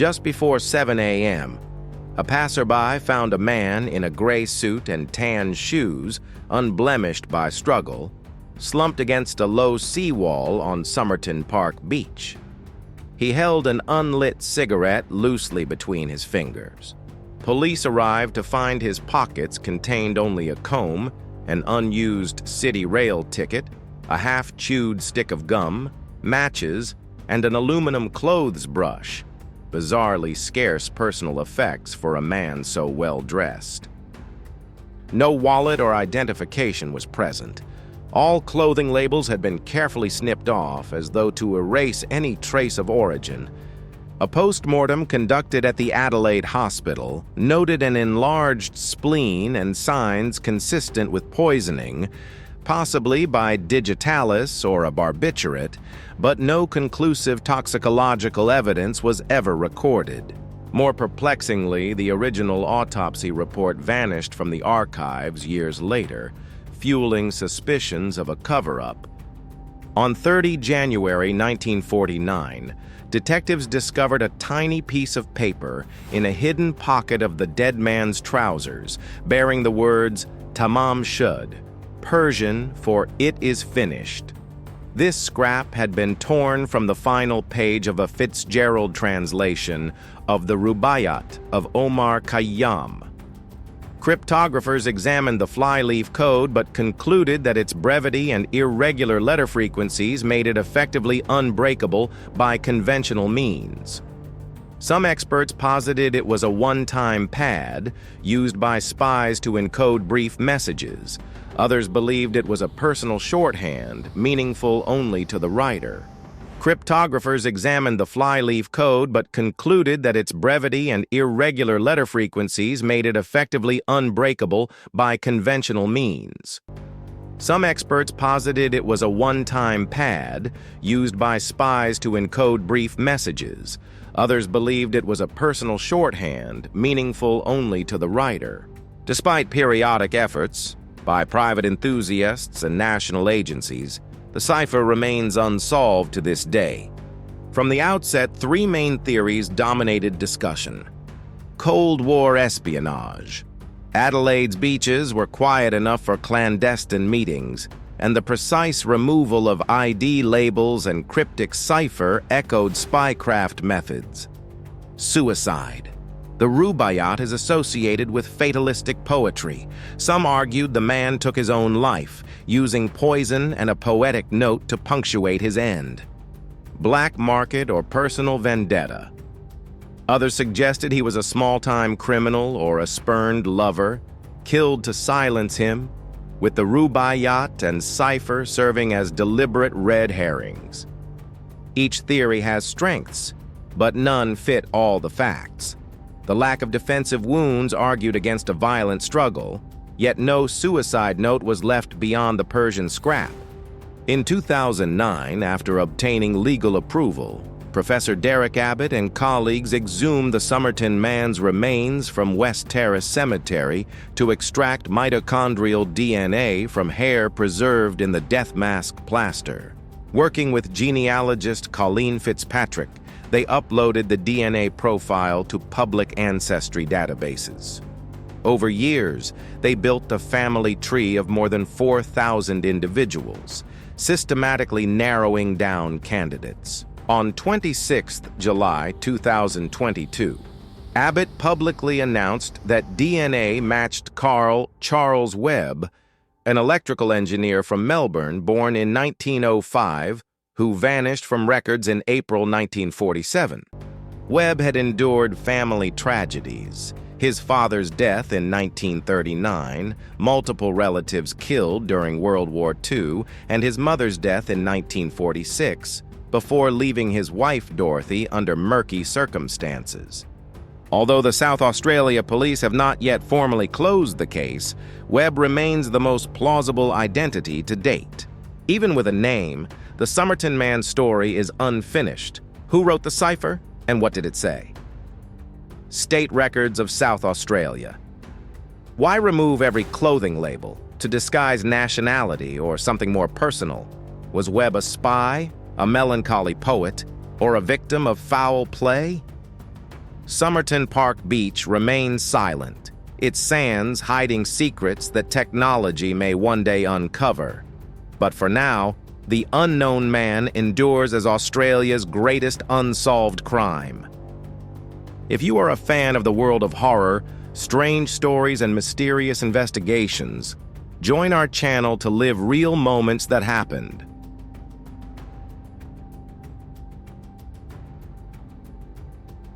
Just before 7 a.m., a passerby found a man in a gray suit and tan shoes, unblemished by struggle, slumped against a low seawall on Somerton Park Beach. He held an unlit cigarette loosely between his fingers. Police arrived to find his pockets contained only a comb, an unused city rail ticket, a half-chewed stick of gum, matches, and an aluminum clothes brush, bizarrely scarce personal effects for a man so well-dressed. No wallet or identification was present. All clothing labels had been carefully snipped off as though to erase any trace of origin. A post-mortem conducted at the Adelaide hospital noted an enlarged spleen and signs consistent with poisoning, possibly by digitalis or a barbiturate, but no conclusive toxicological evidence was ever recorded. More perplexingly, the original autopsy report vanished from the archives years later, fueling suspicions of a cover-up. On 30 January 1949, detectives discovered a tiny piece of paper in a hidden pocket of the dead man's trousers, bearing the words Tamám Shud, Persian for "it is finished." This scrap had been torn from the final page of a Fitzgerald translation of the Rubaiyat of Omar Khayyam. Cryptographers examined the flyleaf code but concluded that its brevity and irregular letter frequencies made it effectively unbreakable by conventional means. Some experts posited it was a one-time pad used by spies to encode brief messages. Others believed it was a personal shorthand, meaningful only to the writer. Cryptographers examined the flyleaf code but concluded that its brevity and irregular letter frequencies made it effectively unbreakable by conventional means. Some experts posited it was a one-time pad used by spies to encode brief messages. Others believed it was a personal shorthand, meaningful only to the writer. Despite periodic efforts by private enthusiasts and national agencies, the cipher remains unsolved to this day. From the outset, three main theories dominated discussion. Cold War espionage. Adelaide's beaches were quiet enough for clandestine meetings, and the precise removal of ID labels and cryptic cipher echoed spycraft methods. Suicide. The Rubaiyat is associated with fatalistic poetry. Some argued the man took his own life, using poison and a poetic note to punctuate his end. Black market or personal vendetta. Others suggested he was a small-time criminal or a spurned lover, killed to silence him, with the Rubaiyat and cipher serving as deliberate red herrings. Each theory has strengths, but none fit all the facts. The lack of defensive wounds argued against a violent struggle, yet no suicide note was left beyond the Persian scrap. In 2009, after obtaining legal approval, Professor Derek Abbott and colleagues exhumed the Somerton Man's remains from West Terrace Cemetery to extract mitochondrial DNA from hair preserved in the death mask plaster. Working with genealogist Colleen Fitzpatrick, they uploaded the DNA profile to public ancestry databases. Over years, they built a family tree of more than 4,000 individuals, systematically narrowing down candidates. On 26 July 2022, Abbott publicly announced that DNA matched Carl Charles Webb, an electrical engineer from Melbourne born in 1905, who vanished from records in April 1947. Webb had endured family tragedies: his father's death in 1939, multiple relatives killed during World War II, and his mother's death in 1946, before leaving his wife Dorothy under murky circumstances. Although the South Australia police have not yet formally closed the case, Webb remains the most plausible identity to date. Even with a name, the Somerton Man story is unfinished. Who wrote the cipher, and what did it say? State records of South Australia. Why remove every clothing label to disguise nationality or something more personal? Was Webb a spy, a melancholy poet, or a victim of foul play? Somerton Beach remains silent, its sands hiding secrets that technology may one day uncover. But for now, the unknown man endures as Australia's greatest unsolved crime. If you are a fan of the world of horror, strange stories, and mysterious investigations, join our channel to live real moments that happened.